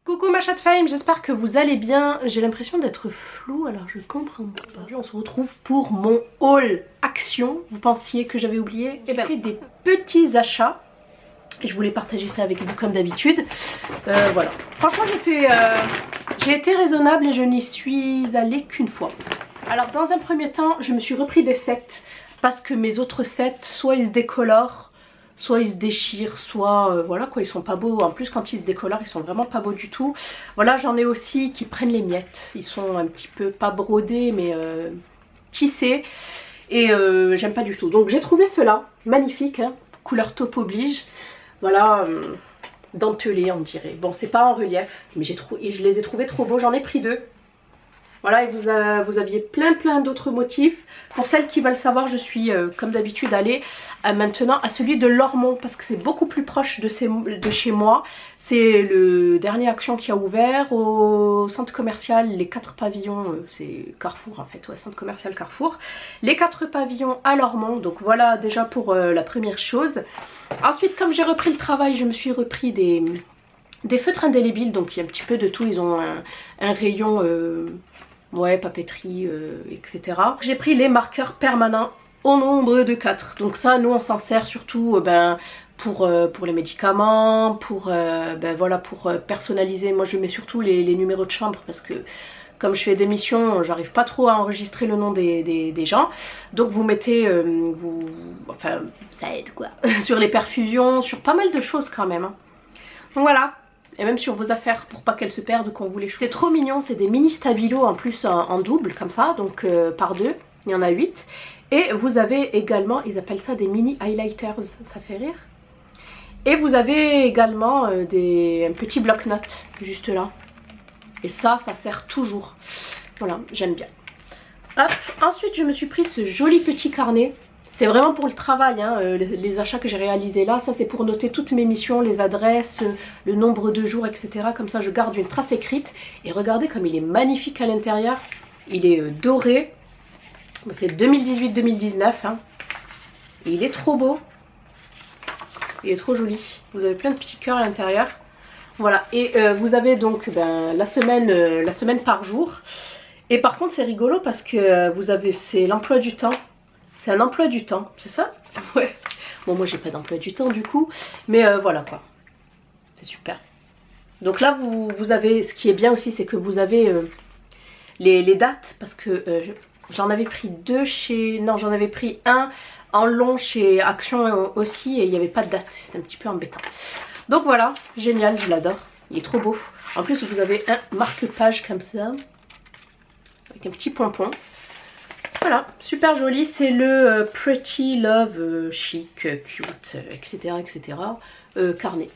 Coucou ma chatte fame, j'espère que vous allez bien. J'ai l'impression d'être floue, alors je comprends pas. Aujourd'hui on se retrouve pour mon haul action. Vous pensiez que j'avais oublié? Eh ben, j'ai fait des petits achats et je voulais partager ça avec vous comme d'habitude. Voilà, franchement j'ai été raisonnable et je n'y suis allée qu'une fois. Alors dans un premier temps je me suis repris des sets parce que mes autres sets soit ils se décolorent, soit ils se déchirent, soit voilà quoi, ils sont pas beaux. En plus quand ils se décolorent ils sont vraiment pas beaux du tout. Voilà, j'en ai aussi qui prennent les miettes, ils sont un petit peu pas brodés mais tissés et j'aime pas du tout. Donc j'ai trouvé cela magnifique, hein, couleur taupe oblige. Voilà, dentelé on dirait. Bon c'est pas en relief mais je les ai trouvés trop beaux, j'en ai pris deux. Voilà, et vous aviez plein d'autres motifs. Pour celles qui veulent savoir, je suis comme d'habitude allée maintenant à celui de Lormont parce que c'est beaucoup plus proche de chez moi. C'est le dernier Action qui a ouvert au centre commercial Les 4 pavillons, c'est Carrefour en fait, ouais, centre commercial Carrefour. Les 4 pavillons à Lormont, donc voilà déjà pour la première chose. Ensuite, comme j'ai repris le travail, je me suis repris des feutres indélébiles, donc il y a un petit peu de tout. Ils ont un rayon... ouais, papeterie, etc. J'ai pris les marqueurs permanents au nombre de 4. Donc ça, nous on s'en sert surtout pour les médicaments, pour personnaliser. Moi je mets surtout les numéros de chambre parce que comme je fais des missions, j'arrive pas trop à enregistrer le nom des gens. Donc vous mettez, enfin ça aide quoi, sur les perfusions, sur pas mal de choses quand même, hein. Donc voilà. Et même sur vos affaires pour pas qu'elles se perdent quand vous les chauffez. C'est trop mignon, c'est des mini stabilo en plus en double comme ça, donc par deux, il y en a 8. Et vous avez également, ils appellent ça des mini highlighters, ça fait rire. Et vous avez également un petit bloc-notes juste là. Et ça sert toujours. Voilà, j'aime bien. Hop. Ensuite je me suis pris ce joli petit carnet. C'est vraiment pour le travail, hein, les achats que j'ai réalisés là. Ça c'est pour noter toutes mes missions, les adresses, le nombre de jours, etc. Comme ça je garde une trace écrite. Et regardez comme il est magnifique à l'intérieur. Il est doré. C'est 2018-2019. Hein. Et il est trop beau. Il est trop joli. Vous avez plein de petits cœurs à l'intérieur. Voilà. Et vous avez donc la semaine par jour. Et par contre c'est rigolo parce que vous avez, c'est l'emploi du temps. C'est un emploi du temps, c'est ça? Ouais. Bon, moi j'ai pas d'emploi du temps du coup, mais voilà quoi. C'est super. Donc là vous avez, ce qui est bien aussi, c'est que vous avez les dates, parce que j'en avais pris deux chez, non j'en avais pris un en long chez Action aussi et il n'y avait pas de date, c'était un petit peu embêtant. Donc voilà, génial, je l'adore, il est trop beau. En plus vous avez un marque-page comme ça, avec un petit pompon. Voilà, super joli, c'est le Pretty Love Chic, Cute, etc. Carnet.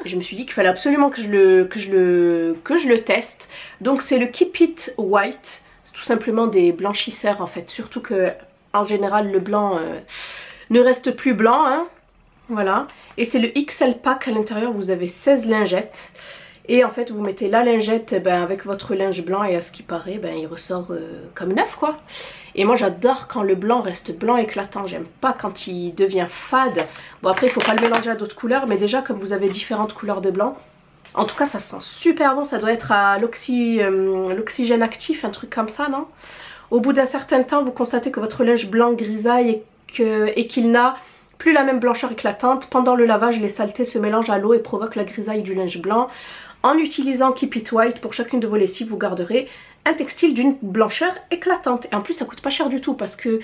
Je me suis dit qu'il fallait absolument que je le teste. Donc c'est le Keep It White, c'est tout simplement des blanchisseurs en fait. Surtout que en général le blanc ne reste plus blanc, hein. Voilà, et c'est le XL Pack, à l'intérieur vous avez 16 lingettes. Et en fait vous mettez la lingette avec votre linge blanc et à ce qui paraît il ressort comme neuf quoi. Et moi j'adore quand le blanc reste blanc éclatant, j'aime pas quand il devient fade. Bon après il faut pas le mélanger à d'autres couleurs, mais déjà comme vous avez différentes couleurs de blanc, en tout cas ça sent super bon, ça doit être à l'oxygène actif, un truc comme ça, non? Au bout d'un certain temps vous constatez que votre linge blanc grisaille et qu'il n'a plus la même blancheur éclatante. Pendant le lavage les saletés se mélangent à l'eau et provoquent la grisaille du linge blanc. En utilisant Keep It White pour chacune de vos lessives, vous garderez un textile d'une blancheur éclatante. Et en plus ça coûte pas cher du tout parce que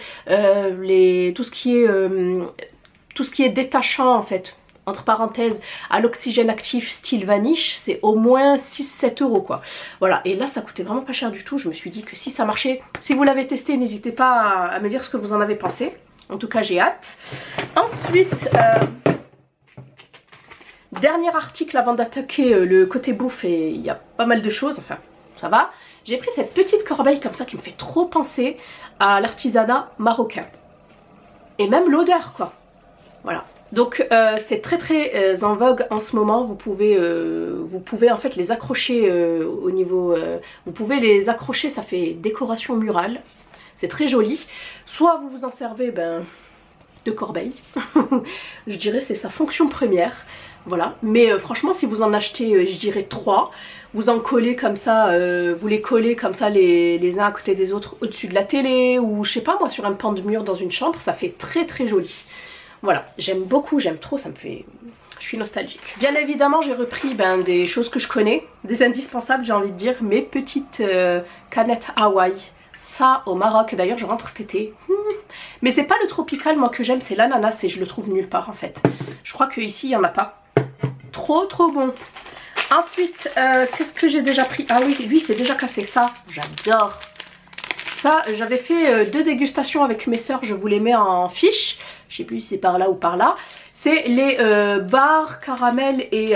tout ce qui est détachant en fait, entre parenthèses, à l'oxygène actif style vanish, c'est au moins 6-7 € quoi. Voilà, et là ça coûtait vraiment pas cher du tout. Je me suis dit que si ça marchait, si vous l'avez testé, n'hésitez pas à me dire ce que vous en avez pensé. En tout cas j'ai hâte. Ensuite... dernier article avant d'attaquer le côté bouffe, et il y a pas mal de choses, enfin ça va. J'ai pris cette petite corbeille comme ça qui me fait trop penser à l'artisanat marocain. Et même l'odeur quoi. Voilà. Donc c'est très en vogue en ce moment. Vous pouvez en fait les accrocher au niveau... vous pouvez les accrocher, ça fait décoration murale. C'est très joli. Soit vous vous en servez de corbeille. Je dirais c'est sa fonction première. Voilà, mais franchement si vous en achetez je dirais 3, vous en collez comme ça, vous les collez comme ça les uns à côté des autres au-dessus de la télé ou je sais pas moi sur un pan de mur dans une chambre, ça fait très très joli. Voilà, j'aime beaucoup, j'aime trop, ça me fait... Je suis nostalgique. Bien évidemment j'ai repris des choses que je connais, des indispensables j'ai envie de dire, mes petites canettes Hawaï. Ça au Maroc, d'ailleurs je rentre cet été. Mais c'est pas le tropical moi que j'aime, c'est l'ananas et je le trouve nulle part en fait. Je crois qu'ici il n'y en a pas. Trop bon. Ensuite, qu'est-ce que j'ai déjà pris? Ah oui, lui c'est déjà cassé, ça j'adore. Ça, j'avais fait 2 dégustations avec mes sœurs, je vous les mets en fiche. Je sais plus si c'est par là ou par là. C'est les barres caramel et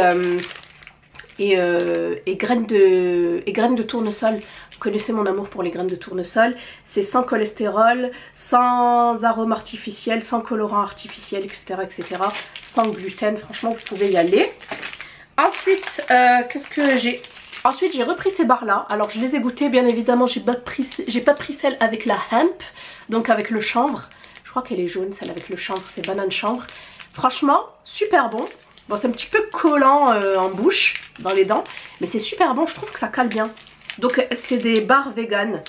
graines de tournesol. Vous connaissez mon amour pour les graines de tournesol. C'est sans cholestérol, sans arôme artificiel, sans colorant artificiel, etc. etc. Sans gluten, franchement vous pouvez y aller. Ensuite, qu'est-ce que j'ai? Ensuite j'ai repris ces barres là, alors je les ai goûtées bien évidemment, j'ai pas pris celle avec la hemp, donc avec le chanvre. Je crois qu'elle est jaune celle avec le chanvre, c'est banane chanvre. Franchement super bon, bon c'est un petit peu collant en bouche, dans les dents, mais c'est super bon, je trouve que ça cale bien. Donc c'est des barres vegan,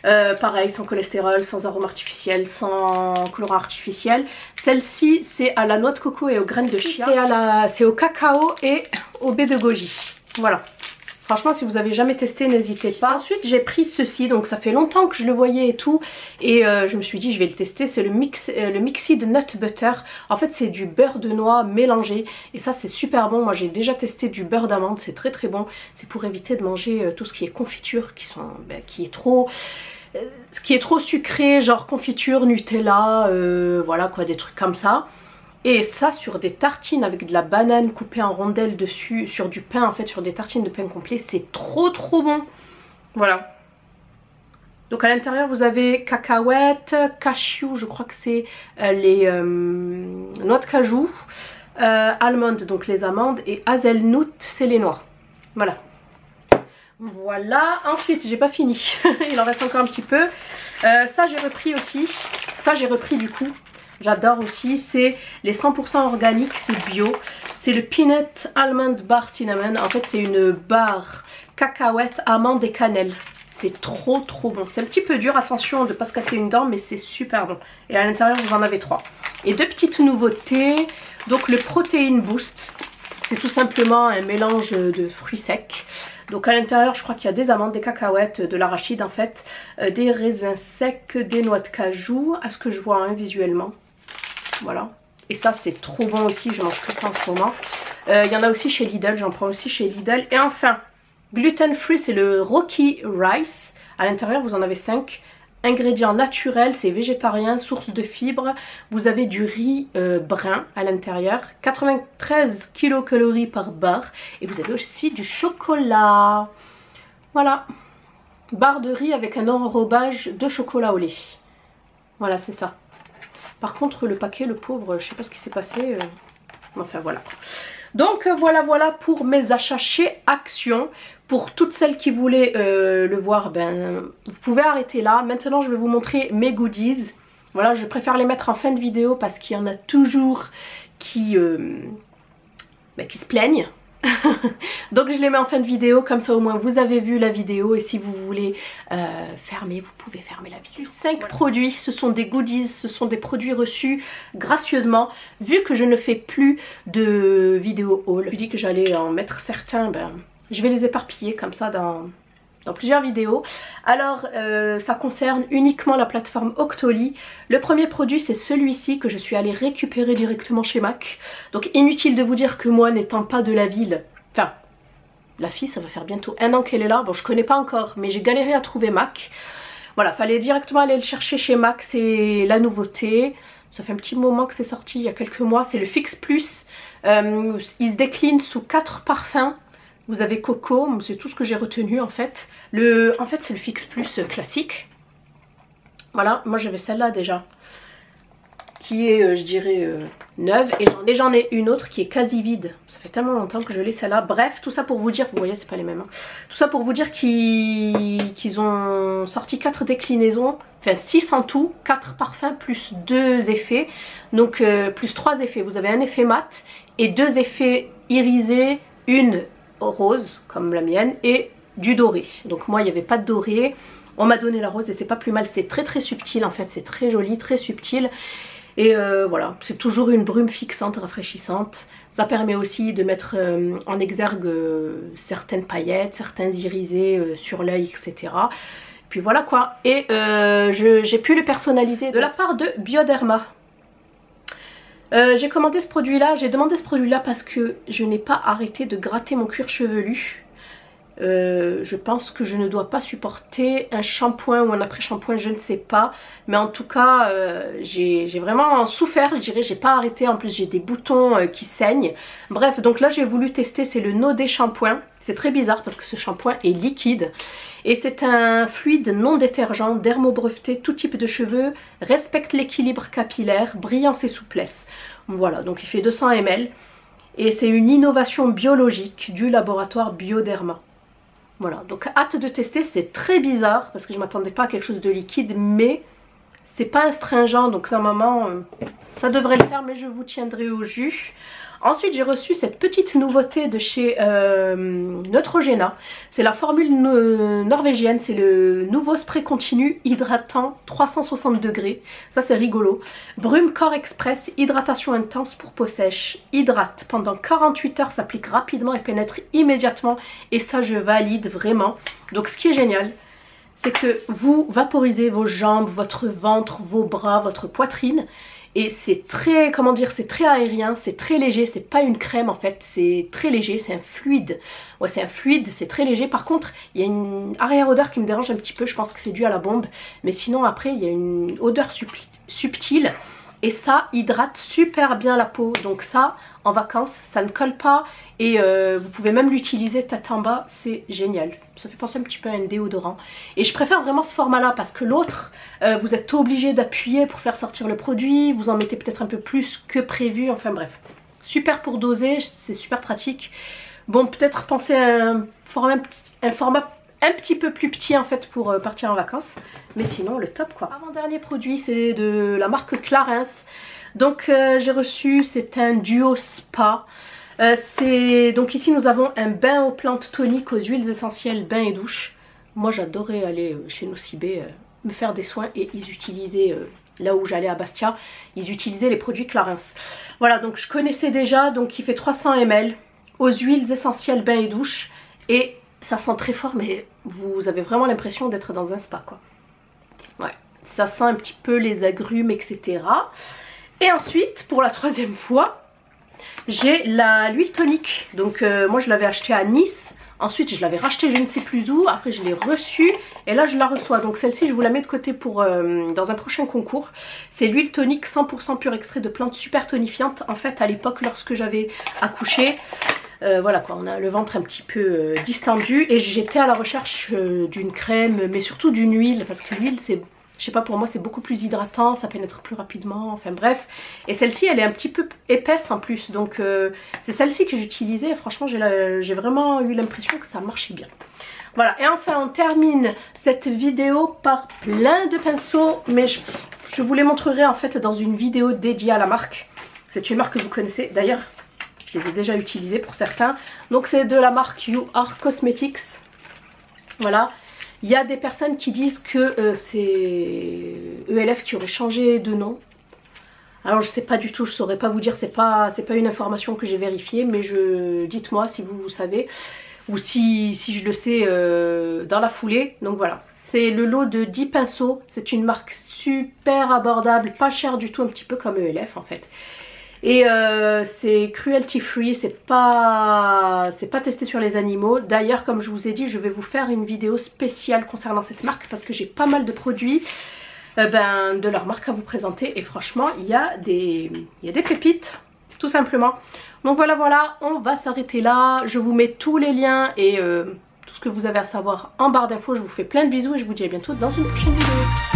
pareil sans cholestérol, sans arôme artificiel, sans colorant artificiel. Celle-ci c'est à la noix de coco et aux graines de chia, c'est au cacao et au baie de goji, voilà. Franchement si vous avez jamais testé n'hésitez pas. Ensuite j'ai pris ceci, donc ça fait longtemps que je le voyais et tout, et je me suis dit je vais le tester. C'est le Mixed Nut Butter. En fait c'est du beurre de noix mélangé et ça c'est super bon. Moi j'ai déjà testé du beurre d'amande, c'est très très bon. C'est pour éviter de manger tout ce qui est confiture qui est trop... ce qui est trop sucré, genre confiture, Nutella, voilà quoi, des trucs comme ça. Et ça sur des tartines avec de la banane coupée en rondelles dessus, sur du pain en fait, sur des tartines de pain complet, c'est trop bon. Voilà. Donc à l'intérieur vous avez cacahuètes, cashew, je crois que c'est les noix de cajou, almondes, donc les amandes, et hazelnut, c'est les noix. Voilà. Voilà, ensuite j'ai pas fini, il en reste encore un petit peu. Ça j'ai repris aussi, ça j'ai repris du coup. J'adore aussi, c'est les 100% organiques, c'est bio. C'est le Peanut Almond Bar Cinnamon. En fait, c'est une barre cacahuète, amande et cannelle. C'est trop bon. C'est un petit peu dur, attention de ne pas se casser une dent, mais c'est super bon. Et à l'intérieur, vous en avez 3. Et 2 petites nouveautés. Donc le Protein Boost, c'est tout simplement un mélange de fruits secs. Donc à l'intérieur je crois qu'il y a des amandes, des cacahuètes, de l'arachide en fait, des raisins secs, des noix de cajou, à ce que je vois visuellement. Voilà. Et ça c'est trop bon aussi, je mange que ça en ce moment. Il y en a aussi chez Lidl, j'en prends aussi chez Lidl. Et enfin, gluten free, c'est le Rocky Rice. À l'intérieur vous en avez 5. Ingrédients naturels, c'est végétarien, source de fibres. Vous avez du riz brun à l'intérieur, 93 kilocalories par barre. Et vous avez aussi du chocolat. Voilà. Barre de riz avec un enrobage de chocolat au lait. Voilà, c'est ça. Par contre, le paquet, le pauvre, je sais pas ce qui s'est passé. Enfin, voilà. Donc voilà pour mes achats chez Action. Pour toutes celles qui voulaient le voir, vous pouvez arrêter là. Maintenant je vais vous montrer mes goodies. Voilà, je préfère les mettre en fin de vidéo parce qu'il y en a toujours qui se plaignent. Donc je les mets en fin de vidéo, comme ça au moins vous avez vu la vidéo. Et si vous voulez fermer, vous pouvez fermer la vidéo. 5 produits, ce sont des goodies, ce sont des produits reçus gracieusement. Vu que je ne fais plus de vidéo haul, je dis que j'allais en mettre certains, je vais les éparpiller comme ça dans plusieurs vidéos. Alors ça concerne uniquement la plateforme Octoly. Le premier produit c'est celui-ci que je suis allée récupérer directement chez MAC. Donc inutile de vous dire que moi n'étant pas de la ville, enfin la fille ça va faire bientôt 1 an qu'elle est là, bon je connais pas encore mais j'ai galéré à trouver MAC. Voilà, fallait directement aller le chercher chez MAC, c'est la nouveauté. Ça fait un petit moment que c'est sorti, il y a quelques mois, c'est le Fix Plus. Il se décline sous 4 parfums. Vous avez Coco, c'est tout ce que j'ai retenu en fait. En fait c'est le Fix Plus classique. Voilà, moi j'avais celle-là déjà. Qui est, je dirais, neuve. Et j'en ai une autre qui est quasi vide. Ça fait tellement longtemps que je l'ai celle-là. Bref, tout ça pour vous dire, vous voyez c'est pas les mêmes. Hein. Tout ça pour vous dire qu'ils ont sorti 4 déclinaisons. Enfin 6 en tout, 4 parfums plus 2 effets. Donc plus 3 effets. Vous avez un effet mat et 2 effets irisée, une rose comme la mienne et du doré. Donc moi il n'y avait pas de doré, on m'a donné la rose et c'est pas plus mal, c'est très subtil en fait, c'est très joli, très subtil. Et voilà, c'est toujours une brume fixante, rafraîchissante. Ça permet aussi de mettre en exergue certaines paillettes, certains irisés sur l'œil, etc. Puis voilà quoi. Et j'ai pu le personnaliser de la part de Bioderma. J'ai commandé ce produit là, j'ai demandé ce produit là parce que je n'ai pas arrêté de gratter mon cuir chevelu. Je pense que je ne dois pas supporter un shampoing ou un après-shampoing, je ne sais pas. Mais en tout cas, j'ai vraiment souffert, je dirais, j'ai pas arrêté. En plus, j'ai des boutons qui saignent. Bref, donc là, j'ai voulu tester, c'est le No Day shampoing. C'est très bizarre parce que ce shampoing est liquide. Et c'est un fluide non détergent, dermobreveté, tout type de cheveux, respecte l'équilibre capillaire, brillance et souplesse. Voilà, donc il fait 200 ml. Et c'est une innovation biologique du laboratoire Bioderma. Voilà, donc hâte de tester, c'est très bizarre parce que je ne m'attendais pas à quelque chose de liquide, mais c'est pas astringent, donc normalement ça devrait le faire, mais je vous tiendrai au jus. Ensuite j'ai reçu cette petite nouveauté de chez Neutrogena, c'est la formule norvégienne, c'est le nouveau spray continu hydratant 360 degrés, ça c'est rigolo. Brume Corps Express, hydratation intense pour peau sèche, hydrate pendant 48 heures, s'applique rapidement et pénètre immédiatement et ça je valide vraiment. Donc ce qui est génial, c'est que vous vaporisez vos jambes, votre ventre, vos bras, votre poitrine. Et c'est très, comment dire, c'est très aérien, c'est très léger, c'est pas une crème en fait, c'est très léger, c'est un fluide. Ouais, c'est un fluide, c'est très léger. Par contre, il y a une arrière-odeur qui me dérange un petit peu, je pense que c'est dû à la bombe. Mais sinon, après, il y a une odeur subtile. Et ça hydrate super bien la peau. Donc ça, en vacances, ça ne colle pas. Et vous pouvez même l'utiliser tête en bas, c'est génial. Ça fait penser un petit peu à un déodorant. Et je préfère vraiment ce format-là parce que l'autre, vous êtes obligé d'appuyer pour faire sortir le produit. Vous en mettez peut-être un peu plus que prévu. Enfin bref, super pour doser, c'est super pratique. Bon, peut-être penser à un format un petit peu plus petit en fait pour partir en vacances. Mais sinon le top quoi. Avant-dernier produit, c'est de la marque Clarins. Donc j'ai reçu, c'est un duo spa. Donc ici nous avons un bain aux plantes toniques, aux huiles essentielles, bain et douche. Moi j'adorais aller chez Nocibé me faire des soins et ils utilisaient, là où j'allais à Bastia, ils utilisaient les produits Clarins. Voilà, donc je connaissais déjà, donc il fait 300 ml aux huiles essentielles, bain et douche. Et ça sent très fort, mais vous avez vraiment l'impression d'être dans un spa quoi. Ouais, ça sent un petit peu les agrumes, etc. Et ensuite, pour la troisième fois, j'ai l'huile tonique. Donc moi je l'avais acheté à Nice. Ensuite je l'avais racheté je ne sais plus où. Après je l'ai reçue et là je la reçois. Donc celle-ci je vous la mets de côté pour dans un prochain concours. C'est l'huile tonique 100% pur extrait de plantes super tonifiantes. En fait à l'époque lorsque j'avais accouché, voilà quoi, on a le ventre un petit peu distendu et j'étais à la recherche d'une crème mais surtout d'une huile parce que l'huile c'est, je sais pas, pour moi c'est beaucoup plus hydratant, ça pénètre plus rapidement, enfin bref. Et celle-ci elle est un petit peu épaisse en plus, donc c'est celle-ci que j'utilisais et franchement j'ai vraiment eu l'impression que ça marchait bien. Voilà, et enfin on termine cette vidéo par plein de pinceaux, mais je vous les montrerai en fait dans une vidéo dédiée à la marque. C'est une marque que vous connaissez, d'ailleurs je les ai déjà utilisés pour certains. Donc c'est de la marque You Are Cosmetics. Voilà. Il y a des personnes qui disent que c'est ELF qui aurait changé de nom. Alors je sais pas du tout, je saurais pas vous dire, c'est pas une information que j'ai vérifiée, mais dites-moi si vous savez, ou si je le sais dans la foulée. Donc voilà, c'est le lot de 10 pinceaux, c'est une marque super abordable, pas cher du tout, un petit peu comme ELF en fait. Et c'est cruelty free, c'est pas testé sur les animaux. D'ailleurs comme je vous ai dit, je vais vous faire une vidéo spéciale concernant cette marque parce que j'ai pas mal de produits de leur marque à vous présenter. Et franchement il y a des pépites tout simplement. Donc voilà, on va s'arrêter là. Je vous mets tous les liens et tout ce que vous avez à savoir en barre d'infos. Je vous fais plein de bisous et je vous dis à bientôt dans une prochaine vidéo.